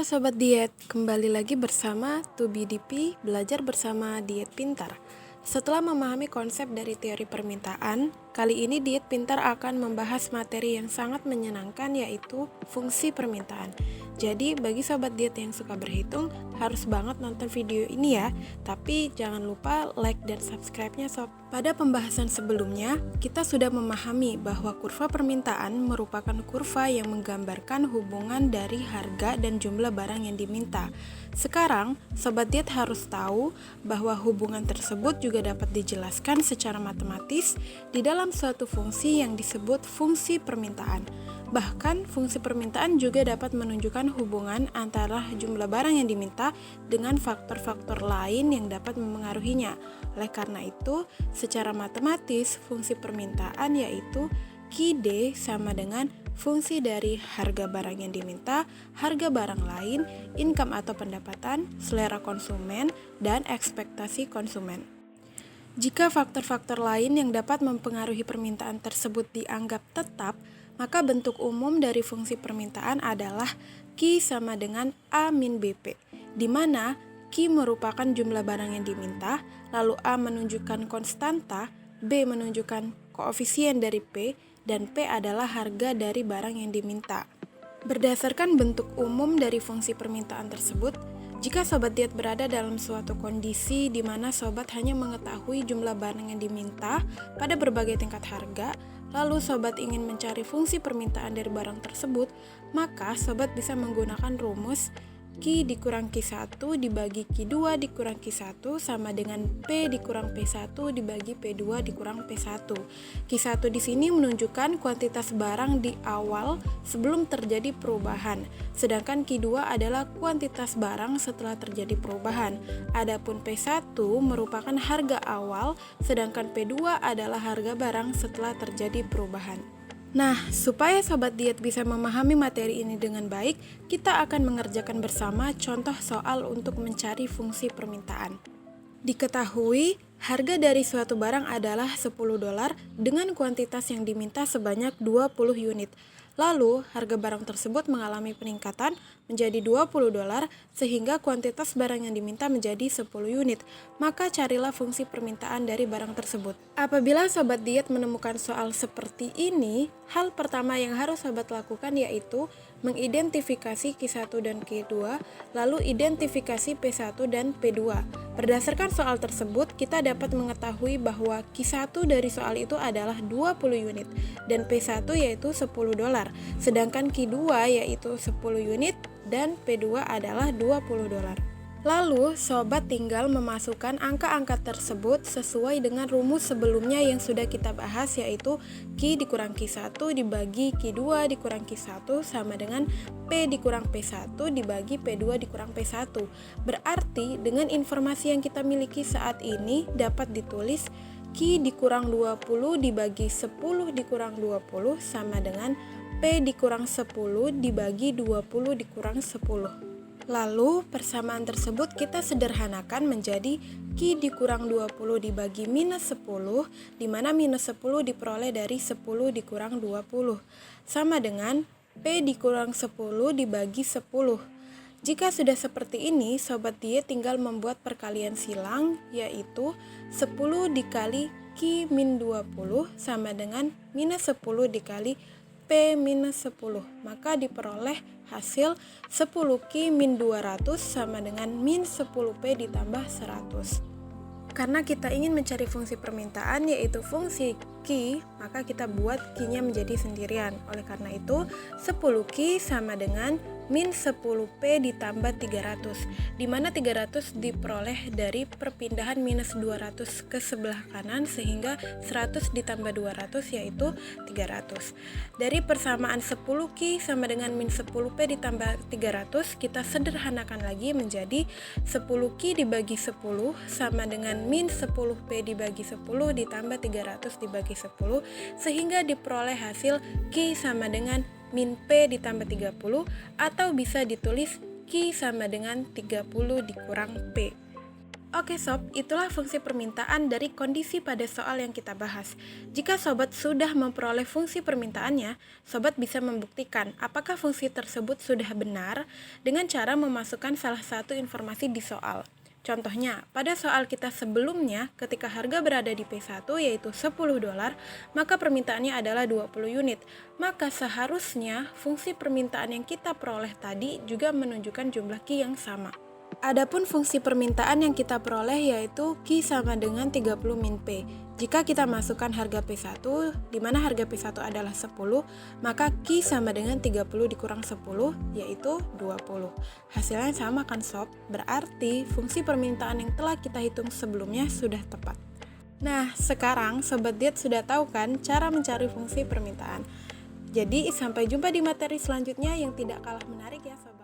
Halo Sobat Diet, kembali lagi bersama TuBDP, belajar bersama Diet Pintar. Setelah memahami konsep dari teori permintaan, kali ini Diet Pintar akan membahas materi yang sangat menyenangkan, yaitu fungsi permintaan. Jadi bagi Sobat Diet yang suka berhitung, harus banget nonton video ini ya. Tapi jangan lupa like dan subscribe-nya Sob. Pada pembahasan sebelumnya, kita sudah memahami bahwa kurva permintaan merupakan kurva yang menggambarkan hubungan dari harga dan jumlah barang yang diminta. Sekarang, Sobat Diet harus tahu bahwa hubungan tersebut juga dapat dijelaskan secara matematis di dalam suatu fungsi yang disebut fungsi permintaan. Bahkan, fungsi permintaan juga dapat menunjukkan hubungan antara jumlah barang yang diminta dengan faktor-faktor lain yang dapat memengaruhinya. Oleh karena itu, secara matematis, fungsi permintaan yaitu Q/D sama dengan fungsi dari harga barang yang diminta, harga barang lain, income atau pendapatan, selera konsumen, dan ekspektasi konsumen. Jika faktor-faktor lain yang dapat mempengaruhi permintaan tersebut dianggap tetap, maka bentuk umum dari fungsi permintaan adalah Q sama dengan A min BP, di mana Q merupakan jumlah barang yang diminta, lalu A menunjukkan konstanta, B menunjukkan koefisien dari P, dan P adalah harga dari barang yang diminta. Berdasarkan bentuk umum dari fungsi permintaan tersebut, jika Sobat Diet berada dalam suatu kondisi di mana Sobat hanya mengetahui jumlah barang yang diminta pada berbagai tingkat harga, lalu Sobat ingin mencari fungsi permintaan dari barang tersebut, maka Sobat bisa menggunakan rumus Q dikurang Q1 dibagi Q2 dikurang Q1 sama dengan P dikurang P1 dibagi P2 dikurang P1. Q1 di sini menunjukkan kuantitas barang di awal sebelum terjadi perubahan, sedangkan Q2 adalah kuantitas barang setelah terjadi perubahan. Adapun P1 merupakan harga awal, sedangkan P2 adalah harga barang setelah terjadi perubahan. Nah, supaya Sobat Diet bisa memahami materi ini dengan baik, kita akan mengerjakan bersama contoh soal untuk mencari fungsi permintaan. Diketahui, harga dari suatu barang adalah $10 dengan kuantitas yang diminta sebanyak 20 unit. Lalu, harga barang tersebut mengalami peningkatan menjadi $20 sehingga kuantitas barang yang diminta menjadi 10 unit. Maka carilah fungsi permintaan dari barang tersebut. Apabila Sobat Diet menemukan soal seperti ini, hal pertama yang harus Sobat lakukan yaitu mengidentifikasi Q1 dan Q2, lalu identifikasi P1 dan P2. Berdasarkan soal tersebut, kita dapat mengetahui bahwa Q1 dari soal itu adalah 20 unit dan P1 yaitu $10, sedangkan Q2 yaitu 10 unit dan P2 adalah $20. Lalu, Sobat tinggal memasukkan angka-angka tersebut sesuai dengan rumus sebelumnya yang sudah kita bahas, yaitu Q dikurang Q1 dibagi Q2 dikurang Q1 sama dengan P dikurang P1 dibagi P2 dikurang P1. Berarti, dengan informasi yang kita miliki saat ini dapat ditulis Q dikurang 20 dibagi 10 dikurang 20 sama dengan P dikurang 10 dibagi 20 dikurang 10. Lalu, persamaan tersebut kita sederhanakan menjadi Q dikurang 20 dibagi minus 10, di mana minus 10 diperoleh dari 10 dikurang 20, sama dengan P dikurang 10 dibagi 10. Jika sudah seperti ini, Sobat Diet tinggal membuat perkalian silang, yaitu 10 dikali Q min 20 sama dengan minus 10 dikali P minus 10, maka diperoleh hasil 10Q min 200 sama dengan min 10P ditambah 100. Karena kita ingin mencari fungsi permintaan yaitu fungsi Q, maka kita buat Q-nya menjadi sendirian. Oleh karena itu, 10Q sama dengan min 10P ditambah 300, di mana 300 diperoleh dari perpindahan minus 200 ke sebelah kanan sehingga 100 ditambah 200 yaitu 300. Dari persamaan 10Q sama dengan min 10P ditambah 300, kita sederhanakan lagi menjadi 10Q dibagi 10 sama dengan min 10P dibagi 10 ditambah 300 dibagi 10 sehingga diperoleh hasil Q sama dengan min P ditambah 30, atau bisa ditulis Q sama dengan 30 dikurang P. Oke sob, itulah fungsi permintaan dari kondisi pada soal yang kita bahas. Jika sobat sudah memperoleh fungsi permintaannya, sobat bisa membuktikan apakah fungsi tersebut sudah benar dengan cara memasukkan salah satu informasi di soal. Contohnya, pada soal kita sebelumnya, ketika harga berada di P1 yaitu $10, maka permintaannya adalah 20 unit. Maka seharusnya fungsi permintaan yang kita peroleh tadi juga menunjukkan jumlah key yang sama. Adapun fungsi permintaan yang kita peroleh yaitu Q sama dengan 30 min P. Jika kita masukkan harga P1, di mana harga P1 adalah 10, maka Q sama dengan 30 dikurang 10, yaitu 20. Hasilnya sama kan sob? Berarti fungsi permintaan yang telah kita hitung sebelumnya sudah tepat. Nah, sekarang Sobat Diet sudah tahu kan cara mencari fungsi permintaan. Jadi, sampai jumpa di materi selanjutnya yang tidak kalah menarik ya Sobat.